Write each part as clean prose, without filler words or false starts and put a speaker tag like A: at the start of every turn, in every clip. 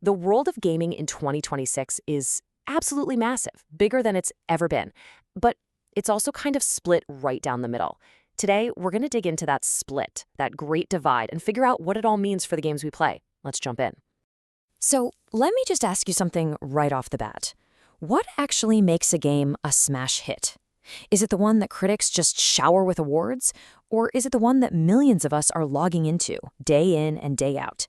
A: The world of gaming in 2026 is absolutely massive, bigger than it's ever been. But it's also kind of split right down the middle. Today, we're going to dig into that split, that great divide, and figure out what it all means for the games we play. Let's jump in. So, let me just ask you something right off the bat. What actually makes a game a smash hit? Is it the one that critics just shower with awards? Or is it the one that millions of us are logging into, day in and day out?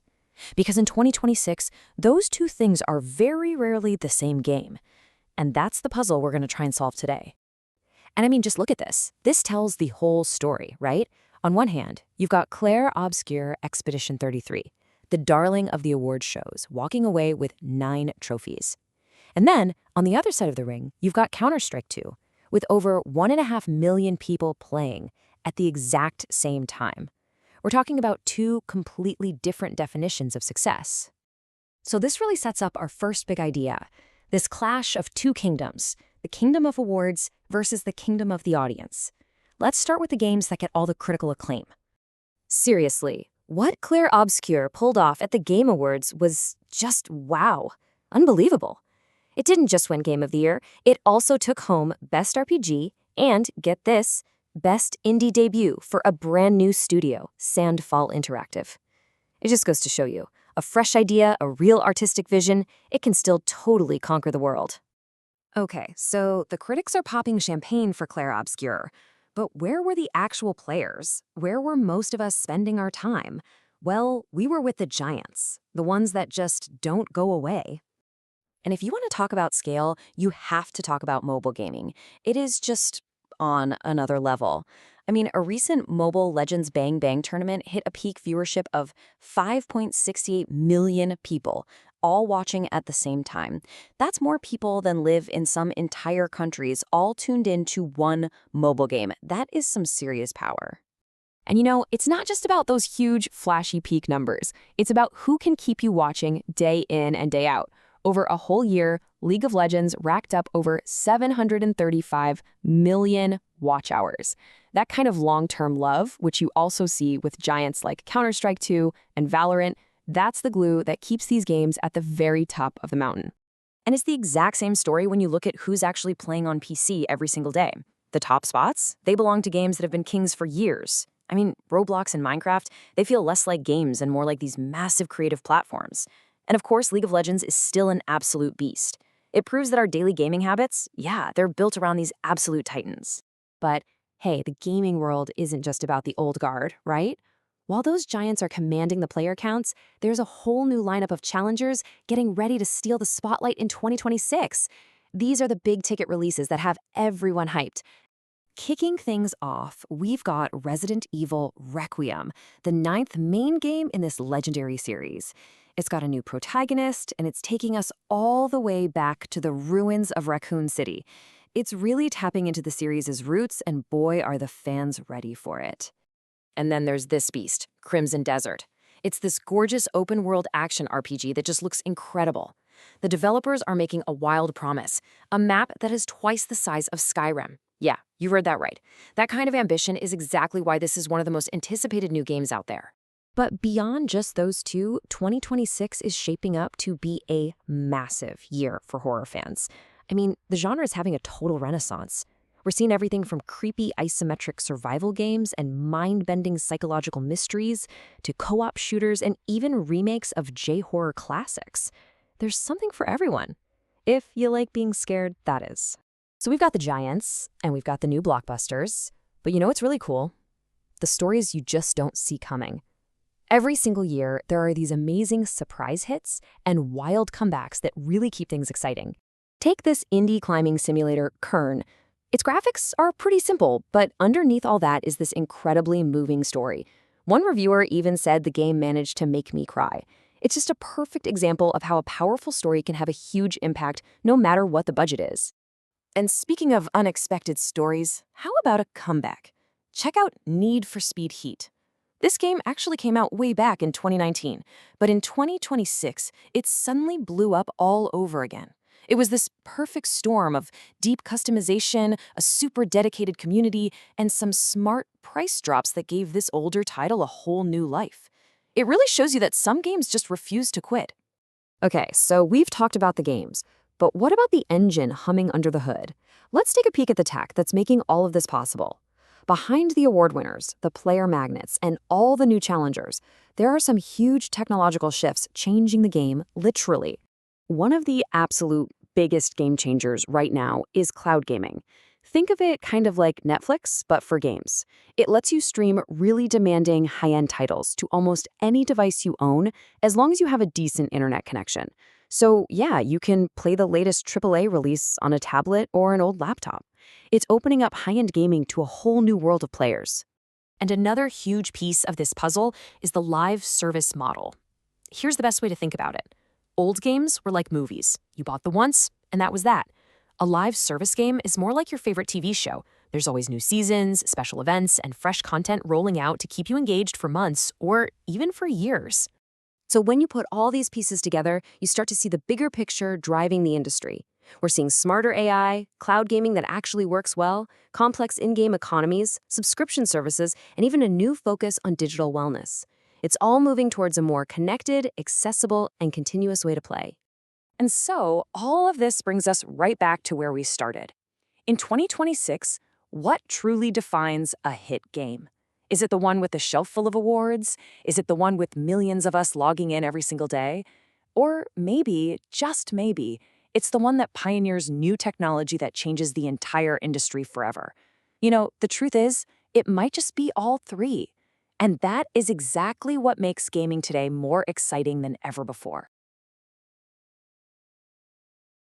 A: Because in 2026, those two things are very rarely the same game. And that's the puzzle we're going to try and solve today. And I mean, just look at this. This tells the whole story, right? On one hand, you've got Claire Obscur Expedition 33, the darling of the award shows, walking away with 9 trophies. And then, on the other side of the ring, you've got Counter-Strike 2, with over 1.5 million people playing at the exact same time. We're talking about two completely different definitions of success. So this really sets up our first big idea, this clash of two kingdoms, the kingdom of awards versus the kingdom of the audience. Let's start with the games that get all the critical acclaim. Seriously, what Claire Obscur pulled off at the Game Awards was just wow, unbelievable. It didn't just win Game of the Year, it also took home Best RPG and, get this, Best Indie Debut for a brand new studio, Sandfall Interactive. It just goes to show you, a fresh idea, a real artistic vision, it can still totally conquer the world. Okay, so the critics are popping champagne for Claire Obscur, but where were the actual players? Where were most of us spending our time? Well, we were with the giants, the ones that just don't go away. And if you want to talk about scale, you have to talk about mobile gaming. It is just on another level. I mean, a recent Mobile Legends Bang Bang tournament hit a peak viewership of 5.68 million people, all watching at the same time. That's more people than live in some entire countries, all tuned in to one mobile game. That is some serious power. And it's not just about those huge, flashy peak numbers. It's about who can keep you watching day in and day out. Over a whole year, League of Legends racked up over 735 million watch hours. That kind of long-term love, which you also see with giants like Counter-Strike 2 and Valorant, that's the glue that keeps these games at the very top of the mountain. And it's the exact same story when you look at who's actually playing on PC every single day. The top spots, they belong to games that have been kings for years. I mean, Roblox and Minecraft, they feel less like games and more like these massive creative platforms. And of course, League of Legends is still an absolute beast. It proves that our daily gaming habits, yeah, they're built around these absolute titans. But hey, the gaming world isn't just about the old guard, right? While those giants are commanding the player counts, there's a whole new lineup of challengers getting ready to steal the spotlight in 2026. These are the big ticket releases that have everyone hyped. Kicking things off, we've got Resident Evil Requiem, the 9th main game in this legendary series. It's got a new protagonist, and it's taking us all the way back to the ruins of Raccoon City. It's really tapping into the series' roots, and boy, are the fans ready for it. And then there's this beast, Crimson Desert. It's this gorgeous open-world action RPG that just looks incredible. The developers are making a wild promise, a map that is twice the size of Skyrim. Yeah, you heard that right. That kind of ambition is exactly why this is one of the most anticipated new games out there. But beyond just those two, 2026 is shaping up to be a massive year for horror fans. I mean, the genre is having a total renaissance. We're seeing everything from creepy isometric survival games and mind-bending psychological mysteries to co-op shooters and even remakes of J-horror classics. There's something for everyone. If you like being scared, that is. So we've got the giants, and we've got the new blockbusters. But you know what's really cool? The stories you just don't see coming. Every single year, there are these amazing surprise hits and wild comebacks that really keep things exciting. Take this indie climbing simulator, Kern. Its graphics are pretty simple, but underneath all that is this incredibly moving story. One reviewer even said the game managed to make me cry. It's just a perfect example of how a powerful story can have a huge impact no matter what the budget is. And speaking of unexpected stories, how about a comeback? Check out Need for Speed Heat. This game actually came out way back in 2019, but in 2026, it suddenly blew up all over again. It was this perfect storm of deep customization, a super dedicated community, and some smart price drops that gave this older title a whole new life. It really shows you that some games just refuse to quit. Okay, so we've talked about the games, but what about the engine humming under the hood? Let's take a peek at the tech that's making all of this possible. Behind the award winners, the player magnets, and all the new challengers, there are some huge technological shifts changing the game literally. One of the absolute biggest game changers right now is cloud gaming. Think of it kind of like Netflix, but for games. It lets you stream really demanding high-end titles to almost any device you own as long as you have a decent internet connection. So, yeah, you can play the latest AAA release on a tablet or an old laptop. It's opening up high-end gaming to a whole new world of players. And another huge piece of this puzzle is the live service model. Here's the best way to think about it. Old games were like movies. You bought them once, and that was that. A live service game is more like your favorite TV show. There's always new seasons, special events, and fresh content rolling out to keep you engaged for months or even for years. So when you put all these pieces together, you start to see the bigger picture driving the industry. We're seeing smarter AI, cloud gaming that actually works well, complex in-game economies, subscription services, and even a new focus on digital wellness. It's all moving towards a more connected, accessible, and continuous way to play. And so, all of this brings us right back to where we started. In 2026, what truly defines a hit game? Is it the one with a shelf full of awards? Is it the one with millions of us logging in every single day? Or maybe, just maybe, it's the one that pioneers new technology that changes the entire industry forever. The truth is, it might just be all three. And that is exactly what makes gaming today more exciting than ever before.